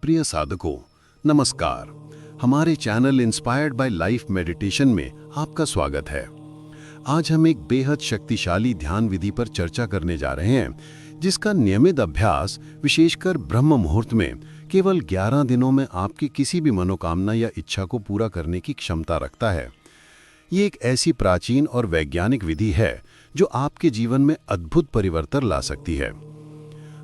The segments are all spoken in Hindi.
प्रिय साधकों, नमस्कार। हमारे channel inspired by life meditation में आपका स्वागत है। आज हम एक बेहद शक्तिशाली ध्यान विधि पर चर्चा करने जा रहे हैं, जिसका नियमित अभ्यास विशेषकर ब्रह्म मुहूर्त में केवल 11 दिनों में आपकी किसी भी मनोकामना या इच्छा को पूरा करने की क्षमता रखता है। ये एक ऐसी प्राचीन और वैज्ञानिक विधि है जो आपके जीवन में अद्भुत परिवर्तन ला सकती है।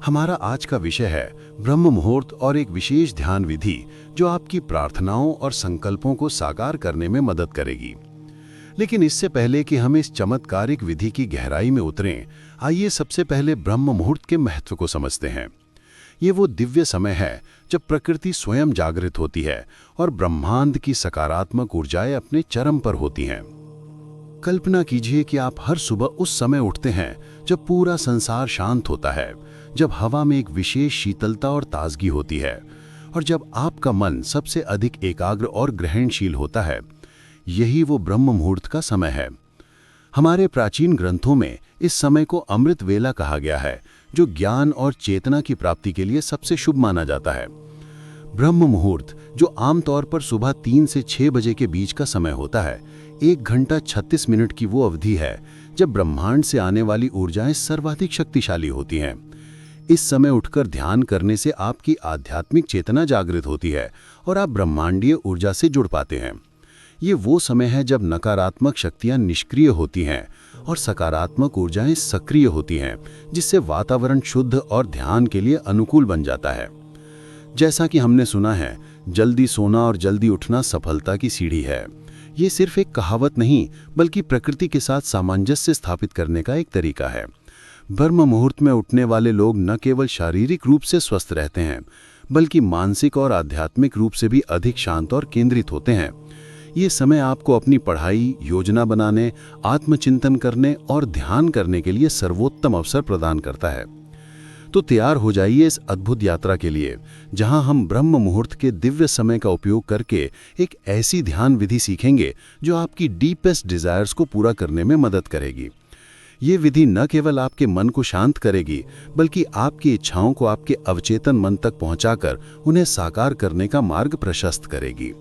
हमारा आज का विषय है ब्रह्म मुहूर्त और एक विशेष ध्यान विधि जो आपकी प्रार्थनाओं और संकल्पों को साकार करने में मदद करेगी। लेकिन इससे पहले कि हम इस चमत्कारिक विधि की गहराई में उतरें, आइए सबसे पहले ब्रह्म मुहूर्त के महत्व को समझते हैं। ये वो दिव्य समय है जब प्रकृति स्वयं जागृत होती है और ब्रह्मांड की सकारात्मक ऊर्जाएं अपने चरम पर होती हैं। कल्पना कीजिए कि आप हर सुबह उस समय उठते हैं जब पूरा संसार शांत होता है, जब हवा में एक विशेष शीतलता और ताजगी होती है और जब आपका मन सबसे अधिक एकाग्र और ग्रहणशील होता है। यही वो ब्रह्म मुहूर्त का समय है। हमारे प्राचीन ग्रंथों में इस समय को अमृत वेला कहा गया है, जो ज्ञान और चेतना की प्राप्ति के लिए सबसे शुभ माना जाता है। ब्रह्म मुहूर्त, जो आमतौर पर सुबह 3 से 6 बजे के बीच का समय होता है, 1 घंटा 36 मिनट की वो अवधि है जब ब्रह्मांड से आने वाली ऊर्जाएं सर्वाधिक शक्तिशाली होती हैं। इस समय उठकर ध्यान करने से आपकी आध्यात्मिक चेतना जागृत होती है और आप ब्रह्मांडीय ऊर्जा से जुड़ पाते हैं। ये वो समय है जब नकारात्मक शक्तियां निष्क्रिय होती हैं और सकारात्मक ऊर्जाएं सक्रिय होती हैं, जिससे वातावरण शुद्ध और ध्यान के लिए अनुकूल बन जाता है। जैसा कि हमने सुना है, जल्दी सोना और जल्दी उठना सफलता की सीढ़ी है। ये सिर्फ एक कहावत नहीं, बल्कि प्रकृति के साथ सामंजस्य स्थापित करने का एक तरीका है। ब्रह्म मुहूर्त में उठने वाले लोग न केवल शारीरिक रूप से स्वस्थ रहते हैं, बल्कि मानसिक और आध्यात्मिक रूप से भी अधिक शांत और केंद्रित होते हैं। ये समय आपको अपनी पढ़ाई, योजना बनाने, आत्मचिंतन करने और ध्यान करने के लिए सर्वोत्तम अवसर प्रदान करता है। तो तैयार हो जाइए इस अद्भुत यात्रा के लिए, जहां हम ब्रह्म मुहूर्त के दिव्य समय का उपयोग करके एक ऐसी ध्यान विधि सीखेंगे जो आपकी डीपेस्ट डिजायर्स को पूरा करने में मदद करेगी। ये विधि न केवल आपके मन को शांत करेगी, बल्कि आपकी इच्छाओं को आपके अवचेतन मन तक पहुंचाकर उन्हें साकार करने का मार्ग प्रशस्त करेगी।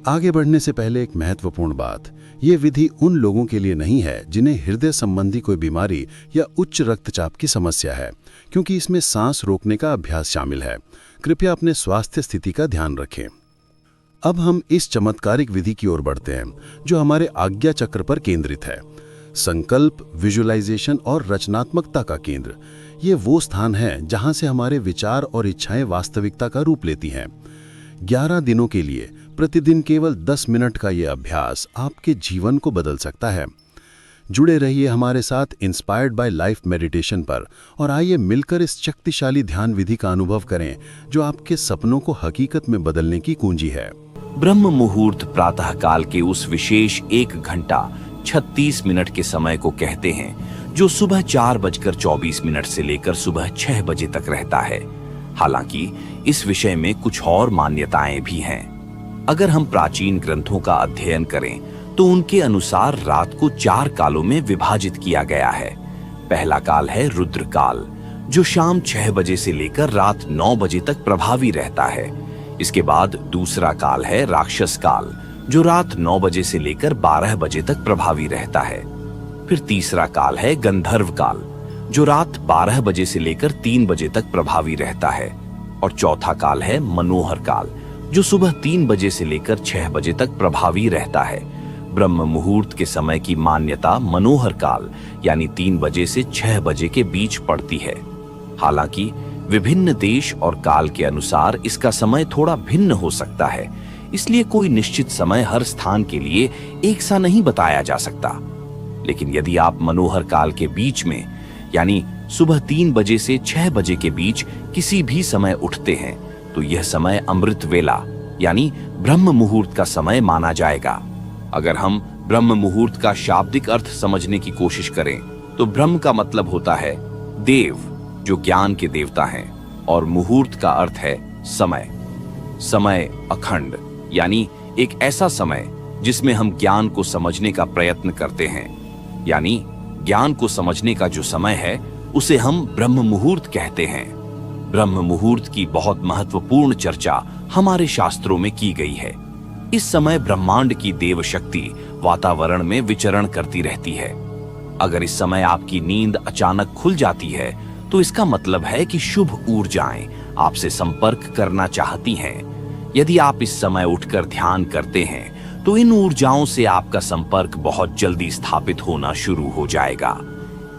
आगे बढ़ने से पहले एक महत्वपूर्ण बात, ये विधि उन लोगों के लिए नहीं है जिन्हें हृदय संबंधी कोई बीमारी या उच्च रक्तचाप की समस्या है, क्योंकि इसमें सांस रोकने का अभ्यास शामिल है। कृपया अपने स्वास्थ्य स्थिति का ध्यान रखें। अब हम इस चमत्कारिक विधि की ओर बढ़ते हैं, जो हमारे आज्ञा चक्र पर केंद्रित है। संकल्प, विजुअलाइजेशन और रचनात्मकता का केंद्र, ये वो स्थान है जहां से हमारे विचार और इच्छाएं वास्तविकता का रूप लेती हैं। 11 दिनों के लिए प्रतिदिन केवल 10 मिनट का ये अभ्यास आपके जीवन को बदल सकता है। जुड़े रहिए हमारे साथ इंस्पायर्ड बाय लाइफ मेडिटेशन पर और आइए मिलकर इस शक्तिशाली ध्यान विधि का अनुभव करें, जो आपके सपनों को हकीकत में बदलने की कुंजी है। ब्रह्म मुहूर्त प्रातः काल के उस विशेष 1 घंटा 36 मिनट के समय को कहते हैं, जो सुबह 4:24 से लेकर सुबह 6 बजे तक रहता है। हालांकि इस विषय में कुछ और मान्यताएं भी हैं। अगर हम प्राचीन ग्रंथों का अध्ययन करें तो उनके अनुसार रात को 4 कालों में विभाजित किया गया है। पहला काल है रुद्र काल, जो शाम 6 बजे से लेकर रात 9 बजे तक प्रभावी रहता है। इसके बाद दूसरा काल है राक्षस काल, जो रात 9 बजे से लेकर 12 बजे तक प्रभावी रहता है। फिर तीसरा काल है गंधर्व काल, जो रात 12 बजे से लेकर 3 बजे तक प्रभावी रहता है। और चौथा काल है मनोहर काल, जो सुबह 3 बजे से लेकर 6 बजे तक प्रभावी रहता है। ब्रह्म मुहूर्त के समय की मान्यता मनोहर काल यानी 3 बजे से 6 बजे के बीच पड़ती है। हालांकि विभिन्न देश और काल के अनुसार इसका समय थोड़ा भिन्न हो सकता है, इसलिए कोई निश्चित समय हर स्थान के लिए एक सा नहीं बताया जा सकता। लेकिन यदि आप मनोहर काल के बीच में यानी सुबह 3 बजे से 6 बजे के बीच किसी भी समय उठते हैं, तो यह समय अमृत वेला यानी ब्रह्म मुहूर्त का समय माना जाएगा। अगर हम ब्रह्म मुहूर्त का शाब्दिक अर्थ समझने की कोशिश करें तो ब्रह्म का मतलब होता है देव, जो ज्ञान के देवता हैं, और मुहूर्त का अर्थ है समय। समय अखंड यानी एक ऐसा समय जिसमें हम ज्ञान को समझने का प्रयत्न करते हैं, यानी ज्ञान को समझने का जो समय है उसे हम ब्रह्म मुहूर्त कहते हैं। ब्रह्म मुहूर्त की बहुत महत्वपूर्ण चर्चा हमारे शास्त्रों में की गई है। इस समय ब्रह्मांड की देव शक्ति वातावरण में विचरण करती रहती है। अगर इस समय आपकी नींद अचानक खुल जाती है तो इसका मतलब है कि शुभ ऊर्जाएं आपसे संपर्क करना चाहती हैं। यदि आप इस समय उठकर ध्यान करते हैं तो इन ऊर्जाओं से आपका संपर्क बहुत जल्दी स्थापित होना शुरू हो जाएगा।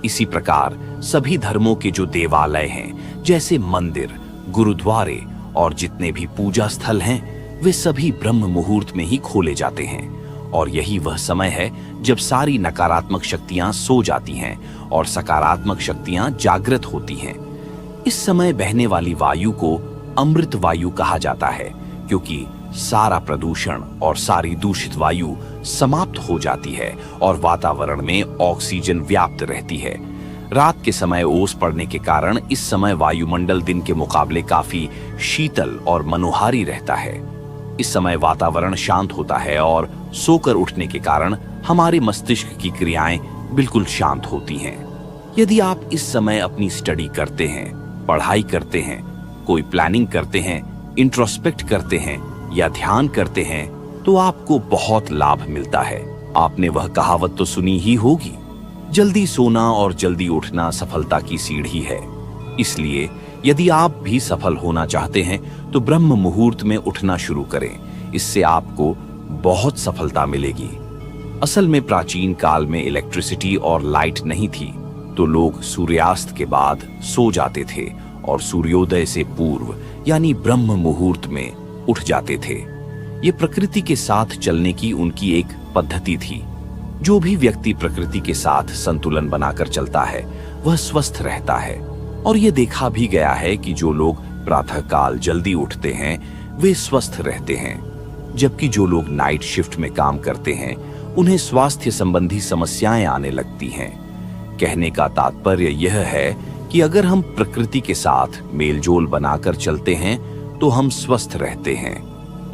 इसी प्रकार सभी धर्मों के जो देवालय हैं, जैसे मंदिर, गुरुद्वारे और जितने भी पूजा स्थल हैं, वे सभी ब्रह्म मुहूर्त में ही खोले जाते हैं। और यही वह समय है जब सारी नकारात्मक शक्तियां सो जाती हैं और सकारात्मक शक्तियां जागृत होती हैं। इस समय बहने वाली वायु को अमृत वायु कहा जाता है, क्योंकि सारा प्रदूषण और सारी दूषित वायु समाप्त हो जाती है और वातावरण में ऑक्सीजन व्याप्त रहती है। रात के समय ओस पड़ने के कारण इस समय वायुमंडल दिन के मुकाबले काफी शीतल और मनोहारी रहता है। इस समय वातावरण शांत होता है और सोकर उठने के कारण हमारे मस्तिष्क की क्रियाएं बिल्कुल शांत होती हैं। यदि आप इस समय अपनी स्टडी करते हैं, पढ़ाई करते हैं, कोई प्लानिंग करते हैं, इंट्रोस्पेक्ट करते हैं या ध्यान करते हैं तो आपको बहुत लाभ मिलता है। आपने वह कहावत तो सुनी ही होगी, जल्दी सोना और जल्दी उठना सफलता की सीढ़ी है। इसलिए यदि आप भी सफल होना चाहते हैं तो ब्रह्म मुहूर्त में उठना शुरू करें। इससे आपको बहुत सफलता मिलेगी। असल में प्राचीन काल में इलेक्ट्रिसिटी और लाइट नहीं थी, तो लोग सूर्यास्त के बाद सो जाते थे और सूर्योदय से पूर्व यानी ब्रह्म मुहूर्त में उठ जाते थे। ये प्रकृति के साथ चलने की उनकी एक पद्धति थी। जो भी व्यक्ति प्रकृति के साथ संतुलन बनाकर चलता है वह स्वस्थ रहता है। और ये देखा भी गया है कि जो लोग प्रातःकाल जल्दी उठते हैं वे स्वस्थ रहते हैं, जबकि जो लोग नाइट शिफ्ट में काम करते हैं उन्हें स्वास्थ्य संबंधी समस्याएं आने लगती हैं। कहने का तात्पर्य यह है कि अगर हम प्रकृति के साथ मेलजोल बनाकर चलते हैं तो हम स्वस्थ रहते हैं,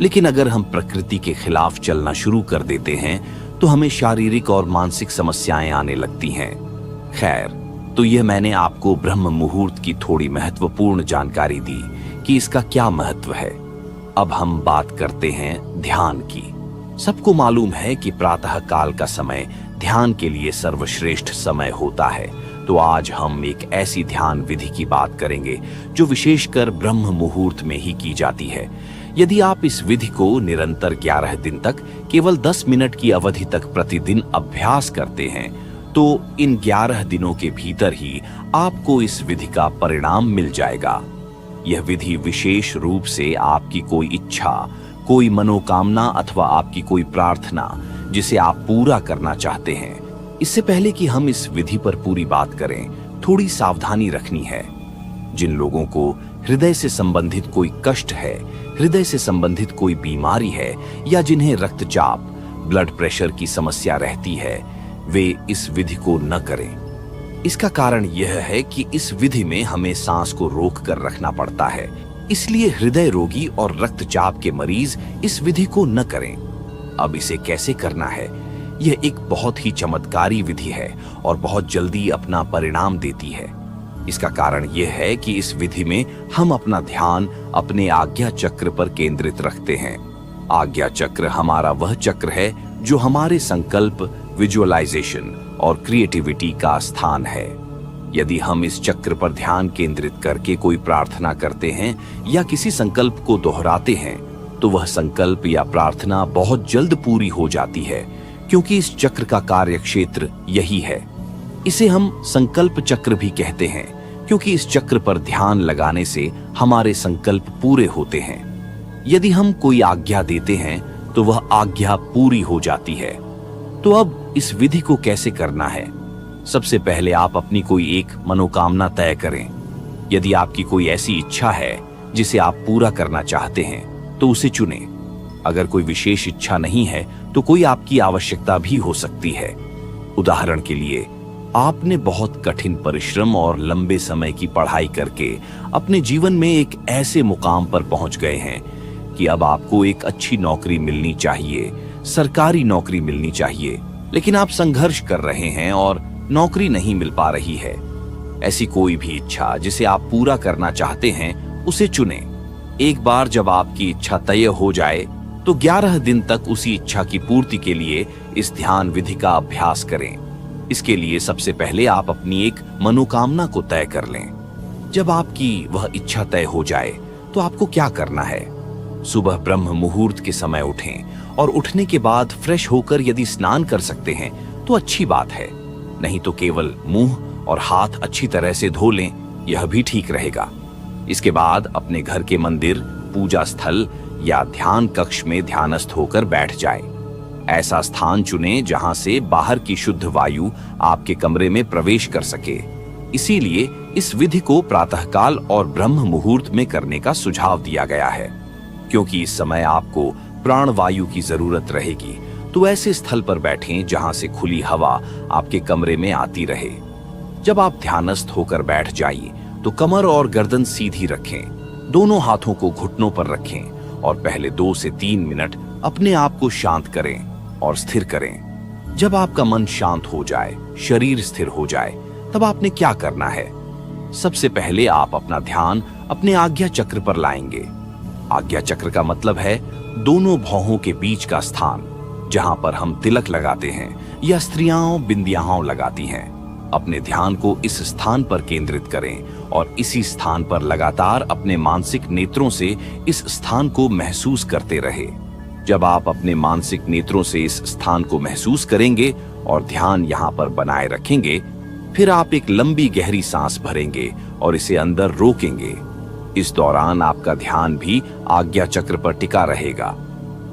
लेकिन अगर हम प्रकृति के खिलाफ चलना शुरू कर देते हैं तो हमें शारीरिक और मानसिक समस्याएं आने लगती हैं। खैर, तो यह मैंने आपको ब्रह्म मुहूर्त की थोड़ी महत्वपूर्ण जानकारी दी कि इसका क्या महत्व है। अब हम बात करते हैं ध्यान की। सबको मालूम है कि प्रातः काल का समय ध्यान के लिए सर्वश्रेष्ठ समय होता है। तो आज हम एक ऐसी ध्यान विधि की बात करेंगे जो विशेषकर ब्रह्म मुहूर्त में ही की जाती है। यदि आप इस विधि को निरंतर 11 दिन तक केवल 10 मिनट की अवधि तक प्रतिदिन अभ्यास करते हैं तो इन 11 दिनों के भीतर ही आपको इस विधि का परिणाम मिल जाएगा। यह विधि विशेष रूप से आपकी कोई इच्छा, कोई मनोकामना अथवा आपकी कोई प्रार्थना जिसे आप पूरा करना चाहते हैं। इससे पहले कि हम इस विधि पर पूरी बात करें, थोड़ी सावधानी रखनी है। जिन लोगों को हृदय से संबंधित कोई कष्ट है, हृदय से संबंधित कोई बीमारी है या जिन्हें रक्तचाप, ब्लड प्रेशर की समस्या रहती है, वे इस विधि को न करें। इसका कारण यह है कि इस विधि में हमें सांस को रोक कर रखना पड़ता है। इसलिए हृदय रोगी और रक्तचाप के मरीज इस विधि को न करें। अब इसे कैसे करना है? यह एक बहुत ही चमत्कारी विधि है और बहुत जल्दी अपना परिणाम देती है। इसका कारण यह है कि इस विधि में हम अपना ध्यान अपने आज्ञा चक्र पर केंद्रित रखते हैं। आज्ञा चक्र हमारा वह चक्र है जो हमारे संकल्प, विजुअलाइजेशन और क्रिएटिविटी का स्थान है। यदि हम इस चक्र पर ध्यान केंद्रित करके कोई प्रार्थना करते हैं या किसी संकल्प को दोहराते हैं तो वह संकल्प या प्रार्थना बहुत जल्द पूरी हो जाती है, क्योंकि इस चक्र का कार्य क्षेत्र यही है। इसे हम संकल्प चक्र भी कहते हैं, क्योंकि इस चक्र पर ध्यान लगाने से हमारे संकल्प पूरे होते हैं। यदि हम कोई आज्ञा देते हैं तो वह आज्ञा पूरी हो जाती है। तो अब इस विधि को कैसे करना है? सबसे पहले आप अपनी कोई एक मनोकामना तय करें। यदि आपकी कोई ऐसी इच्छा है जिसे आप पूरा करना चाहते हैं तो उसे चुनें। अगर कोई विशेष इच्छा नहीं है तो कोई आपकी आवश्यकता भी हो सकती है। उदाहरण के लिए, आपने बहुत कठिन परिश्रम और लंबे समय की पढ़ाई करके अपने जीवन में एक ऐसे मुकाम पर पहुंच गए हैं कि अब आपको एक अच्छी नौकरी मिलनी चाहिए, सरकारी नौकरी मिलनी चाहिए, लेकिन आप संघर्ष कर रहे हैं और नौकरी नहीं मिल पा रही है। ऐसी कोई भी इच्छा जिसे आप पूरा करना चाहते हैं उसे चुनें। एक बार जब आपकी इच्छा तय हो जाए तो 11 दिन तक उसी इच्छा की पूर्ति के लिए इस ध्यान विधि का अभ्यास करें। इसके लिए सबसे पहले आप अपनी एक मनोकामना को तय कर लें। जब आपकी वह इच्छा तय हो जाए तो आपको क्या करना है? सुबह ब्रह्म मुहूर्त के समय उठें और उठने के बाद फ्रेश होकर यदि स्नान कर सकते हैं तो अच्छी बात है, नहीं तो केवल मुंह और हाथ अच्छी तरह से धो लें, यह भी ठीक रहेगा। इसके बाद अपने घर के मंदिर, पूजा स्थल या ध्यान कक्ष में ध्यानस्थ होकर बैठ जाएं। ऐसा स्थान चुनें जहां से बाहर की शुद्ध वायु आपके कमरे में प्रवेश कर सके। इसीलिए इस विधि को प्रातःकाल और ब्रह्म मुहूर्त में करने का सुझाव दिया गया है, क्योंकि इस समय आपको प्राण वायु की जरूरत रहेगी। तो ऐसे स्थल पर बैठें जहां से खुली हवा आपके कमरे में आती रहे। जब आप ध्यानस्थ होकर बैठ जाइए तो कमर और गर्दन सीधी रखें, दोनों हाथों को घुटनों पर रखें और पहले 2 से 3 मिनट अपने आप को शांत करें और स्थिर करें। जब आपका मन शांत हो जाए, शरीर स्थिर हो जाए, तब आपने क्या करना है? सबसे पहले आप अपना ध्यान अपने आज्ञा चक्र पर लाएंगे। आज्ञा चक्र का मतलब है दोनों भौहों के बीच का स्थान, जहां पर हम तिलक लगाते हैं या स्त्रियां बिंदियां लगाती हैं। अपने ध्यान को इस स्थान पर केंद्रित करें और इसी स्थान पर लगातार अपने मानसिक नेत्रों से इस स्थान को महसूस करते रहे। जब आप अपने मानसिक नेत्रों से इस स्थान को महसूस करेंगे और ध्यान यहाँ पर बनाए रखेंगे, फिर आप एक लंबी गहरी सांस भरेंगे और इसे अंदर रोकेंगे। इस दौरान आपका ध्यान भी आज्ञा चक्र पर टिका रहेगा।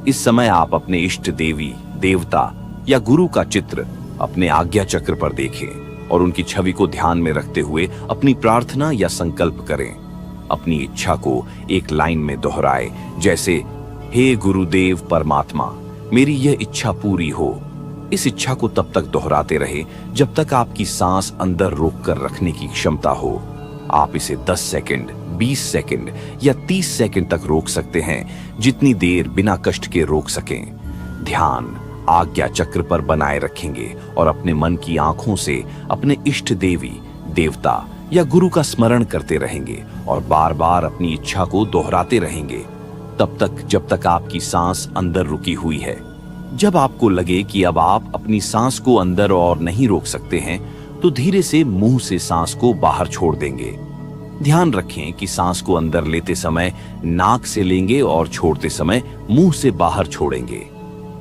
इस समय आप अपने इष्ट देवी, देवता या गुरु का चित्र अपने आज्ञा चक्र पर देखें और उनकी छवि को ध्यान में रखते हुए अपनी प्रार्थना या संकल्प करें। अपनी इच्छा को एक लाइन में दोहराए, जैसे हे गुरुदेव परमात्मा, मेरी यह इच्छा पूरी हो। इस इच्छा को तब तक दोहराते रहे जब तक आपकी सांस अंदर रोककर रखने की क्षमता हो। आप इसे 10 सेकंड, 20 सेकंड या 30 सेकंड तक रोक सकते हैं, जितनी देर बिना कष्ट के रोक सकें। ध्यान आज्ञा चक्र पर बनाए रखेंगे और अपने मन की आंखों से अपने इष्ट देवी, देवता या गुरु का स्मरण करते रहेंगे और बार बार अपनी इच्छा को दोहराते रहेंगे, तब तक जब तक आपकी सांस अंदर रुकी हुई है। जब आपको लगे कि अब आप अपनी सांस को अंदर और नहीं रोक सकते हैं, तो धीरे से मुंह से सांस को बाहर छोड़ देंगे। ध्यान रखें कि सांस को अंदर लेते समय नाक से लेंगे और छोड़ते समय मुंह से बाहर छोड़ेंगे।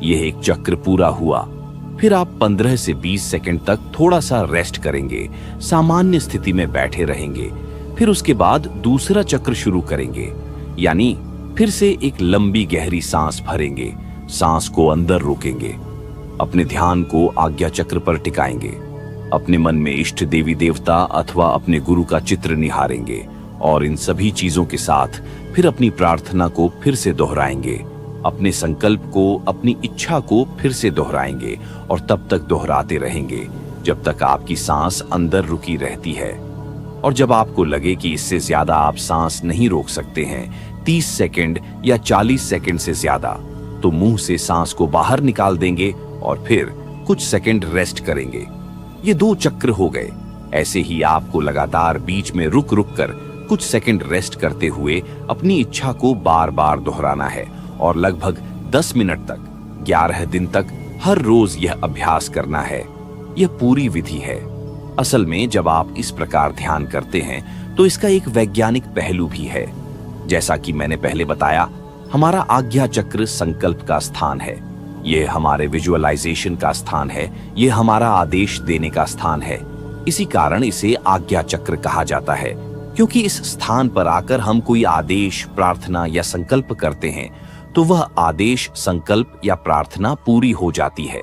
यह एक चक्र पूरा हुआ। फिर आप 15 से 20 सेकंड तक थोड़ा सा रेस्ट करेंगे, सामान्य स्थिति में बैठे रहेंगे। फिर उसके बाद दूसरा चक्र शुरू करेंगे, यानी फिर से एक लंबी गहरी सांस भरेंगे, सांस को अंदर रोकेंगे, अपने ध्यान को आज्ञा चक्र पर टिकाएंगे, अपने मन में इष्ट देवी देवता अथवा अपने गुरु का चित्र निहारेंगे और इन सभी चीजों के साथ फिर अपनी प्रार्थना को फिर से दोहराएंगे, अपने संकल्प को, अपनी इच्छा को फिर से दोहराएंगे और तब तक दोहराते रहेंगे जब तक आपकी सांस अंदर रुकी रहती है। और जब आपको लगे कि इससे ज्यादा आप सांस नहीं रोक सकते हैं, 30 सेकंड या 40 सेकंड से ज्यादा, तो मुंह से सांस को बाहर निकाल देंगे और फिर कुछ सेकंड रेस्ट करेंगे। ये 2 चक्र हो गए। ऐसे ही आपको लगातार बीच में रुक रुक कर कुछ सेकंड रेस्ट करते हुए अपनी इच्छा को बार बार दोहराना है और लगभग 10 मिनट तक 11 दिन तक हर रोज यह अभ्यास करना है। यह पूरी विधि है। असल में जब आप इस प्रकार ध्यान करते हैं तो इसका एक वैज्ञानिक पहलू भी है। जैसा कि मैंने पहले बताया, हमारा आज्ञा चक्र संकल्प का स्थान है, यह हमारे विजुअलाइजेशन का स्थान है, यह हमारा आदेश देने का स्थान है। इसी कारण इसे आज्ञा चक्र कहा जाता है, क्योंकि इस स्थान पर आकर हम कोई आदेश, प्रार्थना या संकल्प करते हैं तो वह आदेश, संकल्प या प्रार्थना पूरी हो जाती है।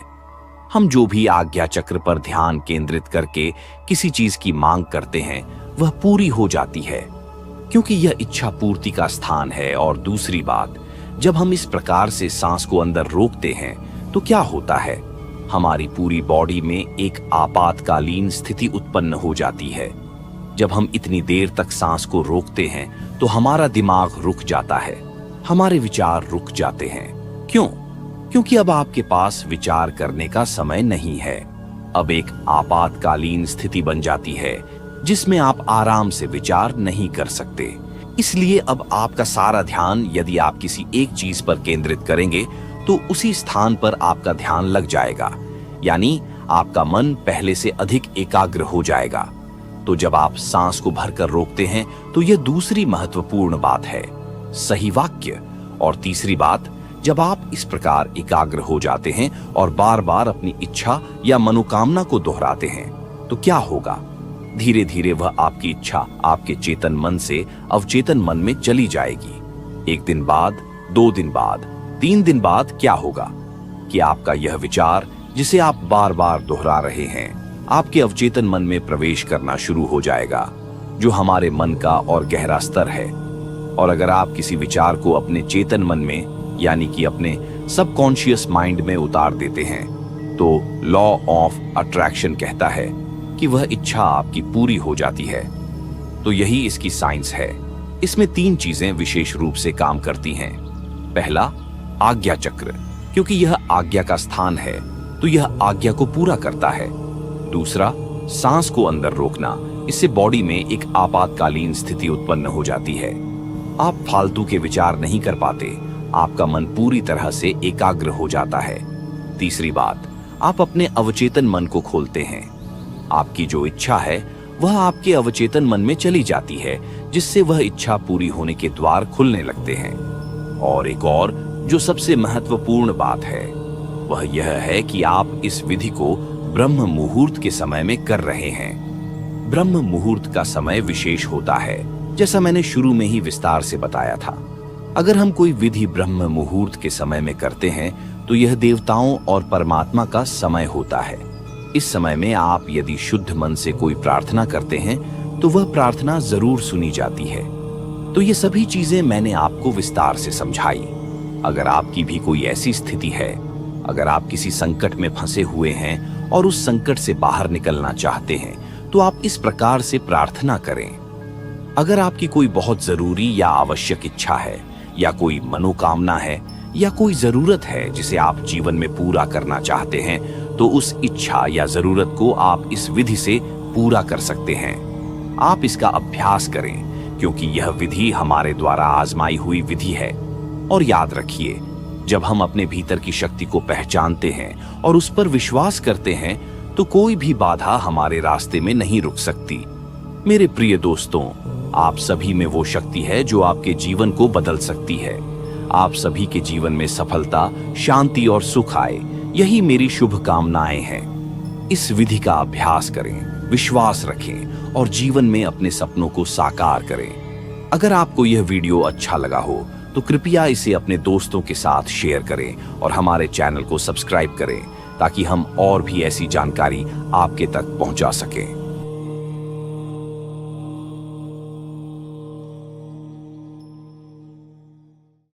हम जो भी आज्ञा चक्र पर ध्यान केंद्रित करके किसी चीज की मांग करते हैं वह पूरी हो जाती है, क्योंकि यह इच्छा पूर्ति का स्थान है। और दूसरी बात, जब हम इस प्रकार से सांस को अंदर रोकते हैं तो क्या होता है, हमारी पूरी बॉडी में एक आपातकालीन स्थिति उत्पन्न हो जाती है। जब हम इतनी देर तक सांस को रोकते हैं तो हमारा दिमाग रुक जाता है, हमारे विचार रुक जाते हैं। क्यों? क्योंकि अब आपके पास विचार करने का समय नहीं है। अब एक आपातकालीन स्थिति बन जाती है। जिसमें आप आराम से विचार नहीं कर सकते। इसलिए अब आपका सारा ध्यान यदि आप किसी एक चीज पर केंद्रित करेंगे तो उसी स्थान पर आपका ध्यान लग जाएगा, यानी आपका मन पहले से अधिक एकाग्र हो जाएगा। तो जब आप सांस को भरकर रोकते हैं तो यह दूसरी महत्वपूर्ण बात है, सही वाक्य। और तीसरी बात, जब आप इस प्रकार एकाग्र हो जाते हैं और बार बार अपनी इच्छा या मनोकामना को दोहराते हैं तो क्या होगा? धीरे धीरे वह आपकी इच्छा आपके चेतन मन से अवचेतन मन में चली जाएगी। एक दिन बाद, 2 दिन बाद, 3 दिन बाद क्या होगा कि आपका यह विचार जिसे आप बार बार दोहरा रहे हैं आपके अवचेतन मन में प्रवेश करना शुरू हो जाएगा, जो हमारे मन का और गहरा स्तर है। और अगर आप किसी विचार को अपने चेतन मन में यानी कि अपने सबकॉन्शियस माइंड में उतार देते हैं तो लॉ ऑफ अट्रैक्शन कहता है कि वह इच्छा आपकी पूरी हो जाती है। तो यही इसकी साइंस है। इसमें 3 चीजें विशेष रूप से काम करती हैं। पहला, आज्ञा चक्र, क्योंकि यह आज्ञा का स्थान है तो यह आज्ञा को पूरा करता है। दूसरा, सांस को अंदर रोकना, इससे बॉडी में एक आपातकालीन स्थिति उत्पन्न हो जाती है। आप फालतू के विचार नहीं कर पाते, आपका मन पूरी तरह से एकाग्र हो जाता है। तीसरी बात, आप अपने अवचेतन मन को खोलते हैं। आपकी जो इच्छा है वह आपके अवचेतन मन में चली जाती है, जिससे वह इच्छा पूरी होने के द्वार खुलने लगते हैं। और एक और जो सबसे महत्वपूर्ण बात है वह यह है कि आप इस विधि को ब्रह्म मुहूर्त के समय में कर रहे हैं। ब्रह्म मुहूर्त का समय विशेष होता है, जैसा मैंने शुरू में ही विस्तार से बताया था। अगर हम कोई विधि ब्रह्म मुहूर्त के समय में करते हैं तो यह देवताओं और परमात्मा का समय होता है। इस समय में आप यदि शुद्ध मन से कोई प्रार्थना करते हैं तो वह प्रार्थना जरूर सुनी जाती है। तो ये सभी चीजें मैंने आपको विस्तार से समझाई। अगर आपकी भी कोई ऐसी स्थिति है, अगर आप किसी संकट में फंसे हुए हैं और उस संकट से बाहर निकलना चाहते हैं तो आप इस प्रकार से प्रार्थना करें। अगर आपकी कोई बहुत जरूरी या आवश्यक इच्छा है या कोई मनोकामना है या कोई जरूरत है जिसे आप जीवन में पूरा करना चाहते हैं तो उस इच्छा या जरूरत को आप इस विधि से पूरा कर सकते हैं। आप इसका अभ्यास करें क्योंकि यह विधि हमारे द्वारा आजमाई हुई विधि है। और याद रखिए, जब हम अपने भीतर की शक्ति को पहचानते हैं और उस पर विश्वास करते हैं तो कोई भी बाधा हमारे रास्ते में नहीं रुक सकती। मेरे प्रिय दोस्तों, आप सभी में वो शक्ति है जो आपके जीवन को बदल सकती है। आप सभी के जीवन में सफलता, शांति और सुख आए, यही मेरी शुभकामनाएं हैं। इस विधि का अभ्यास करें, विश्वास रखें और जीवन में अपने सपनों को साकार करें। अगर आपको यह वीडियो अच्छा लगा हो तो कृपया इसे अपने दोस्तों के साथ शेयर करें और हमारे चैनल को सब्सक्राइब करें ताकि हम और भी ऐसी जानकारी आपके तक पहुंचा सकें।